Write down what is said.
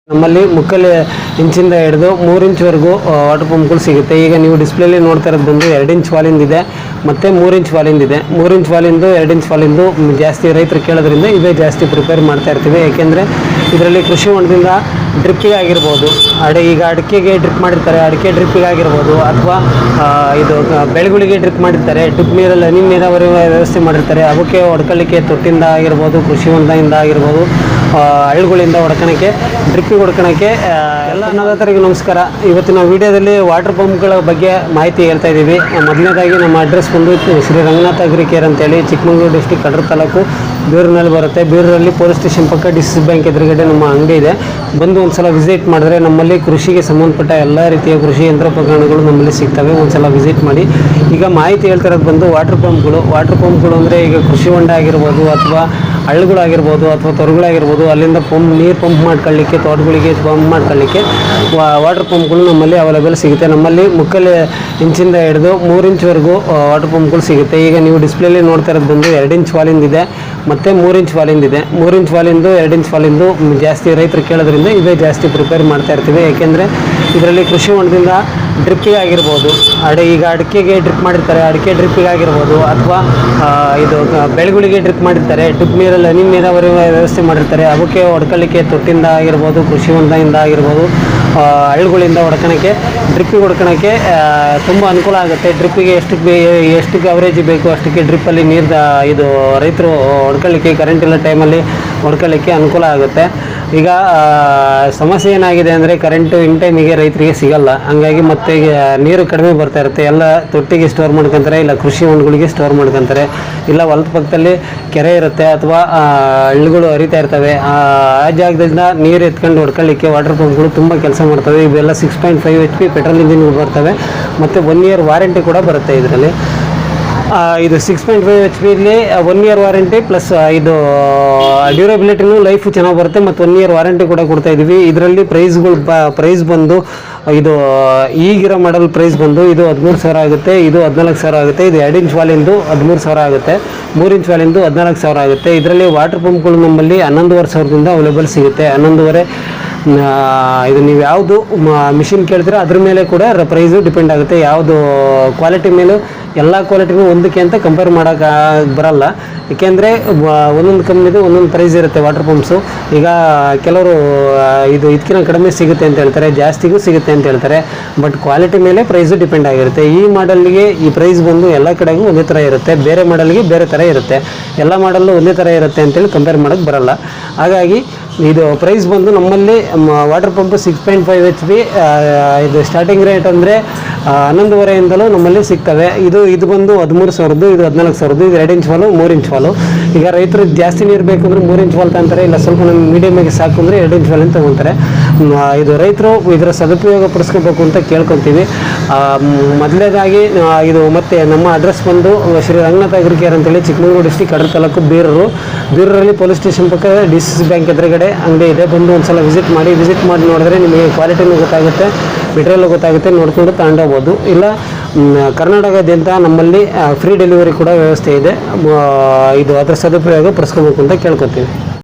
ನಮ್ಮಲ್ಲಿ ಮುಕ್ಕಲ್ ಇಂಚಿಂದ ಹಿಡಿದು 3 ಇಂಚ್ವರೆಗೂ ವಾಟರ್ ಪಂಪ್ಗಳು ಸಿಗುತ್ತೆ. ಈಗ ನೀವು ಡಿಸ್ಪ್ಲೇಲಿ ನೋಡ್ತಾ ಇರೋದು ಬಂದು 2 ಇಂಚ್ ವಾಲಿಂದ ಇದೆ ಮತ್ತು 3 ಇಂಚ್ ವಾಲಿಂದ ಇದೆ. 3 ಇಂಚ್ ವಾಲಿಂದು 2 ಇಂಚ್ ವಾಲಿಂದು ಜಾಸ್ತಿ ರೈತರು ಕೇಳೋದ್ರಿಂದ ಇದೇ ಜಾಸ್ತಿ ಪ್ರಿಪೇರ್ ಮಾಡ್ತಾ ಇರ್ತೀವಿ. ಏಕೆಂದರೆ ಇದರಲ್ಲಿ ಕೃಷಿ ಹೊಂಡದಿಂದ ಡ್ರಿಪ್ಪಿಗೆ ಆಗಿರ್ಬೋದು, ಈಗ ಅಡಿಕೆಗೆ ಡ್ರಿಪ್ ಮಾಡಿರ್ತಾರೆ, ಅಡಿಕೆ ಡ್ರಿಪ್ಪಿಗೆ ಆಗಿರ್ಬೋದು, ಅಥವಾ ಇದು ಬೆಳೆಗಳಿಗೆ ಡ್ರಿಪ್ ಮಾಡಿರ್ತಾರೆ, ಡ್ರಿಪ್ ನೀರಲ್ಲಿ ಹನಿ ನೀರಾವರಿ ವ್ಯವಸ್ಥೆ ಮಾಡಿರ್ತಾರೆ, ಅವಕ್ಕೆ ಹೊಡ್ಕೊಳ್ಳಿಕ್ಕೆ ತೊಟ್ಟಿಂದ ಆಗಿರ್ಬೋದು, ಕೃಷಿ ಹೊಂಡದಿಂದ ಆಗಿರ್ಬೋದು, ಹಳ್ಳಿಗಳಿಂದ ಹೊಡ್ಕೊಳಕ್ಕೆ, ಡ್ರಿಪ್ಪಿಗೆ ಹೊಡ್ಕೊಳಕ್ಕೆ ಎಲ್ಲ ಅನ್ನೋದರಿಗೆ ನಮಸ್ಕಾರ. ಇವತ್ತಿನ ವಿಡಿಯೋದಲ್ಲಿ ವಾಟರ್ ಪಂಪ್ಗಳ ಬಗ್ಗೆ ಮಾಹಿತಿ ಹೇಳ್ತಾ ಇದ್ದೀವಿ. ಮೊದಲನೇದಾಗಿ ನಮ್ಮ ಅಡ್ರೆಸ್ ಬಂದು ಶ್ರೀ ರಂಗನಾಥ ಅಗ್ರಿಕೇರ್ ಅಂತೇಳಿ ಚಿಕ್ಕಮಗಳೂರು ಡಿಸ್ಟಿಕ್ ಕಡೂರು ತಾಲೂಕು ಬೀರೂರಿನಲ್ಲಿ ಬರುತ್ತೆ. ಬೀರೂರಲ್ಲಿ ಪೊಲೀಸ್ ಸ್ಟೇಷನ್ ಪಕ್ಕ DCC ಬ್ಯಾಂಕ್ ಎದುರುಗಡೆ ನಮ್ಮ ಅಂಗಡಿ ಇದೆ. ಬಂದು ಒಂದ್ಸಲ ವಿಸಿಟ್ ಮಾಡಿದ್ರೆ ನಮ್ಮಲ್ಲಿ ಕೃಷಿಗೆ ಸಂಬಂಧಪಟ್ಟ ಎಲ್ಲ ರೀತಿಯ ಕೃಷಿ ಯಂತ್ರೋಪಕರಣಗಳು ನಮ್ಮಲ್ಲಿ ಸಿಗ್ತವೆ. ಒಂದ್ಸಲ ವಿಸಿಟ್ ಮಾಡಿ. ಈಗ ಮಾಹಿತಿ ಹೇಳ್ತಿರೋದು ಬಂದು ವಾಟರ್ ಪಂಪ್ಗಳು ಅಂದರೆ ಈಗ ಕೃಷಿ ಹೊಂಡ ಆಗಿರ್ಬೋದು, ಅಥವಾ ಹಳ್ಳಿಗಳಾಗಿರ್ಬೋದು, ಅಥವಾ ತೊರೆಗಳಾಗಿರ್ಬೋದು, ಅಲ್ಲಿಂದ ನೀರು ಪಂಪ್ ಮಾಡ್ಕೊಳ್ಳಿಕ್ಕೆ, ತೋಟಗಳಿಗೆ ಪಂಪ್ ಮಾಡ್ಕೊಳ್ಳಿಕ್ಕೆ ವಾಟರ್ ಪಂಪ್ಗಳು ನಮ್ಮಲ್ಲಿ ಅವೈಲೇಬಲ್ ಸಿಗುತ್ತೆ. ನಮ್ಮಲ್ಲಿ ಮುಕ್ಕಲ್ ಇಂಚಿಂದ ಹಿಡಿದು 3 ಇಂಚ್ವರೆಗೂ ವಾಟರ್ ಪಂಪ್ಗಳು ಸಿಗುತ್ತೆ. ಈಗ ನೀವು ಡಿಸ್ಪ್ಲೇಲಿ ನೋಡ್ತಾ ಇರೋದು ಬಂದು 2 ಇಂಚ್ ವಾಲಿಂದ ಇದೆ ಮತ್ತು 3 ಇಂಚ್ ವಾಲಿಂದ ಇದೆ. 3 ಇಂಚ್ ವಾಲಿಂದು 2 ಇಂಚ್ ವಾಲಿಂದು ಜಾಸ್ತಿ ರೈತರು ಕೇಳೋದ್ರಿಂದ ಇದೇ ಜಾಸ್ತಿ ಪ್ರಿಪೇರ್ ಮಾಡ್ತಾ ಇರ್ತೀವಿ. ಏಕೆಂದರೆ ಇದರಲ್ಲಿ ಕೃಷಿ ಹೊಂಡದಿಂದ ಡ್ರಿಪ್ಪಿಗೆ ಆಗಿರ್ಬೋದು, ಈಗ ಅಡಿಕೆಗೆ ಡ್ರಿಪ್ ಮಾಡಿರ್ತಾರೆ, ಅಡಿಕೆ ಡ್ರಿಪ್ಪಿಗೆ ಆಗಿರ್ಬೋದು, ಅಥವಾ ಇದು ಬೆಳೆಗಳಿಗೆ ಡ್ರಿಪ್ ಮಾಡಿರ್ತಾರೆ, ಡ್ರಿಪ್ ನೀರಲ್ಲಿ ಹನಿ ನೀರಾವರಿ ವ್ಯವಸ್ಥೆ ಮಾಡಿರ್ತಾರೆ, ಅವಕ್ಕೆ ಹೊಡ್ಕೊಳ್ಳಿಕ್ಕೆ ತೊಟ್ಟಿಂದ ಆಗಿರ್ಬೋದು, ಕೃಷಿ ಹೊಂಡದಿಂದ ಆಗಿರ್ಬೋದು, ಹಳ್ಳಿಗಳಿಂದ ಹೊಡ್ಕೊಳಕ್ಕೆ, ಡ್ರಿಪ್ಪಿಗೆ ಹೊಡ್ಕೊಳಕ್ಕೆ ತುಂಬ ಅನುಕೂಲ ಆಗುತ್ತೆ. ಡ್ರಿಪ್ಪಿಗೆ ಎಷ್ಟಕ್ಕೆ ಅವರೇಜ್ ಬೇಕು ಅಷ್ಟಕ್ಕೆ ಡ್ರಿಪ್ಪಲ್ಲಿ ನೀರು ಇದು ರೈತರು ಹೊಡ್ಕೊಳ್ಳಿಕ್ಕೆ, ಕರೆಂಟ್ ಇಲ್ಲ ಟೈಮಲ್ಲಿ ಹೊಡ್ಕೊಳ್ಳಿಕ್ಕೆ ಅನುಕೂಲ ಆಗುತ್ತೆ. ಈಗ ಸಮಸ್ಯೆ ಏನಾಗಿದೆ ಅಂದರೆ ಕರೆಂಟು ಇನ್ ಟೈಮಿಗೆ ರೈತರಿಗೆ ಸಿಗಲ್ಲ. ಹಂಗಾಗಿ ಮತ್ತೆ ನೀರು ಕಡಿಮೆ ಬರ್ತಾ ಇರುತ್ತೆ. ಎಲ್ಲ ತೊಟ್ಟಿಗೆ ಸ್ಟೋರ್ ಮಾಡ್ಕೊತಾರೆ, ಇಲ್ಲ ಕೃಷಿ ಹೊಂಡಗಳಿಗೆ ಸ್ಟೋರ್ ಮಾಡ್ಕೊತಾರೆ, ಇಲ್ಲ ಹೊಲದ ಪಕ್ಕದಲ್ಲಿ ಕೆರೆ ಇರುತ್ತೆ, ಅಥವಾ ಹಳ್ಳಿಗಳು ಹರಿತಾ ಇರ್ತವೆ. ಆ ಜಾಗದಿಂದ ನೀರು ಎತ್ಕೊಂಡು ಹೊಡ್ಕೊಳ್ಳಿಕ್ಕೆ ವಾಟರ್ ಪಂಪ್ಗಳು ತುಂಬ ಕೆಲಸ ಮಾಡ್ತವೆ. ಇವೆಲ್ಲ 6.5 HP ಪೆಟ್ರೋಲ್ ಇಂಜಿನ್ಗಳು ಬರ್ತವೆ ಮತ್ತು 1 ಇಯರ್ ವಾರಂಟಿ ಕೂಡ ಬರುತ್ತೆ. ಇದರಲ್ಲಿ ಇದು 6.5 HP 1 ಇಯರ್ ವಾರಂಟಿ ಪ್ಲಸ್ ಇದು ಡ್ಯೂರಬಿಲಿಟಿನೂ ಲೈಫ್ ಚೆನ್ನಾಗಿ ಬರುತ್ತೆ ಮತ್ತು 1 ಇಯರ್ ವಾರಂಟಿ ಕೂಡ ಕೊಡ್ತಾ ಇದ್ದೀವಿ. ಇದರಲ್ಲಿ ಪ್ರೈಸ್ ಬಂದು ಇದು ಈಗಿರೋ ಮಾಡಲ್ ಪ್ರೈಸ್ ಬಂದು ಇದು 13,000 ಆಗುತ್ತೆ, ಇದು 14,000 ಆಗುತ್ತೆ. ಇದು 2 ಇಂಚ್ ವಾಲಿಂದು 13,000 ಆಗುತ್ತೆ, 3 ಇಂಚ್ ವಾಲಿಂದು 14,000 ಆಗುತ್ತೆ. ಇದರಲ್ಲಿ ವಾಟರ್ ಪಂಪ್ಗಳು ನಮ್ಮಲ್ಲಿ 11,500ದಿಂದ ಅವೈಲೇಬಲ್ ಸಿಗುತ್ತೆ. 11,500 ಇದು ನೀವು ಯಾವುದು ಮಿಷಿನ್ ಕೇಳ್ತೀರ ಅದ್ರ ಮೇಲೆ ಕೂಡ ಪ್ರೈಸು ಡಿಪೆಂಡ್ ಆಗುತ್ತೆ. ಯಾವುದು ಕ್ವಾಲಿಟಿ ಮೇಲೂ ಎಲ್ಲ ಕ್ವಾಲಿಟಿನೂ ಒಂದಕ್ಕೆ ಅಂತ ಕಂಪೇರ್ ಮಾಡೋಕ್ಕೆ ಬರಲ್ಲ. ಏಕೆಂದರೆ ಒಂದೊಂದು ಕಂಪ್ನಿದು ಒಂದೊಂದು ಪ್ರೈಸ್ ಇರುತ್ತೆ ವಾಟರ್ ಪಂಪ್ಸು. ಈಗ ಕೆಲವರು ಇದಕ್ಕಿಂತ ಕಡಿಮೆ ಸಿಗುತ್ತೆ ಅಂತ ಹೇಳ್ತಾರೆ, ಜಾಸ್ತಿಗೂ ಸಿಗುತ್ತೆ ಅಂತ ಹೇಳ್ತಾರೆ. ಬಟ್ ಕ್ವಾಲಿಟಿ ಮೇಲೆ ಪ್ರೈಸು ಡಿಪೆಂಡ್ ಆಗಿರುತ್ತೆ. ಈ ಮಾಡಲ್ಗೆ ಈ ಪ್ರೈಸ್ ಬಂದು ಎಲ್ಲ ಕಡೆಗೂ ಒಂದೇ ಥರ ಇರುತ್ತೆ, ಬೇರೆ ಮಾಡಲ್ಗೆ ಬೇರೆ ಥರ ಇರುತ್ತೆ. ಎಲ್ಲ ಮಾಡಲ್ಲು ಒಂದೇ ಥರ ಇರುತ್ತೆ ಅಂತೇಳಿ ಕಂಪೇರ್ ಮಾಡೋಕ್ಕೆ ಬರಲ್ಲ. ಹಾಗಾಗಿ ಇದು ಪ್ರೈಸ್ ಬಂದು ನಮ್ಮಲ್ಲಿ ವಾಟರ್ ಪಂಪ್ 6.5 HP ಇದು ಸ್ಟಾರ್ಟಿಂಗ್ ರೇಟ್ ಅಂದರೆ 11,500ಯಿಂದಲೂ ನಮ್ಮಲ್ಲಿ ಸಿಗ್ತವೆ. ಇದು ಬಂದು 13,000, ಇದು 14,000, ಇದು 2 ಇಂಚ್ ವಾಲು, 3 ಇಂಚ್ ವಾಲು. ಈಗ ರೈತರು ಜಾಸ್ತಿ ನೀರು ಬೇಕು ಅಂದರೆ 3 ಇಂಚ್ ವಾಲ್ ತಂತಾರೆ, ಇಲ್ಲ ಸ್ವಲ್ಪ ನಮ್ಮ ಮೀಡಿಯಮ್ಗೆ ಸಾಕು ಅಂದರೆ 2 ಇಂಚ್ ವಾಲಿಂದ ತೊಗೊತಾರೆ. ಇದು ರೈತರು ಇದರ ಸದುಪಯೋಗ ಪಡಿಸ್ಕೋಬೇಕು ಅಂತ ಕೇಳ್ಕೊತೀವಿ. ಮೊದಲನೇದಾಗಿ ಇದು ಮತ್ತು ನಮ್ಮ ಅಡ್ರೆಸ್ ಬಂದು ಶ್ರೀ ರಂಗನಾಥ ಅಗ್ರಿಕೇರ್ ಅಂತೇಳಿ ಚಿಕ್ಕಮಗಳೂರು ಡಿಸ್ಟಿಕ್ ಕಡೂರು ತಾಲೂಕು ಬೀರೂರಲ್ಲಿ ಪೊಲೀಸ್ ಸ್ಟೇಷನ್ ಪಕ್ಕ DCC ಬ್ಯಾಂಕ್ ಎದುರುಗಡೆ ಅಂಗಡಿ ಇದೆ. ಬಂದು ಒಂದ್ಸಲ ವಿಸಿಟ್ ಮಾಡಿ ನೋಡಿದ್ರೆ ನಿಮಗೆ ಕ್ವಾಲಿಟಿನೂ ಗೊತ್ತಾಗುತ್ತೆ, ಮೆಟೀರಿಯಲ್ ಗೊತ್ತಾಗುತ್ತೆ, ನೋಡಿಕೊಂಡು ತಗೊಂಡೋಗ್ಬೋದು. ಇಲ್ಲ ಕರ್ನಾಟಕದಾದ್ಯಂತ ನಮ್ಮಲ್ಲಿ ಫ್ರೀ ಡೆಲಿವರಿ ಕೂಡ ವ್ಯವಸ್ಥೆ ಇದೆ. ಇದು ಅದರ ಸದುಪಯೋಗ ಪಡಿಸ್ಕೋಬೇಕು ಅಂತ ಕೇಳ್ಕೊತೀವಿ.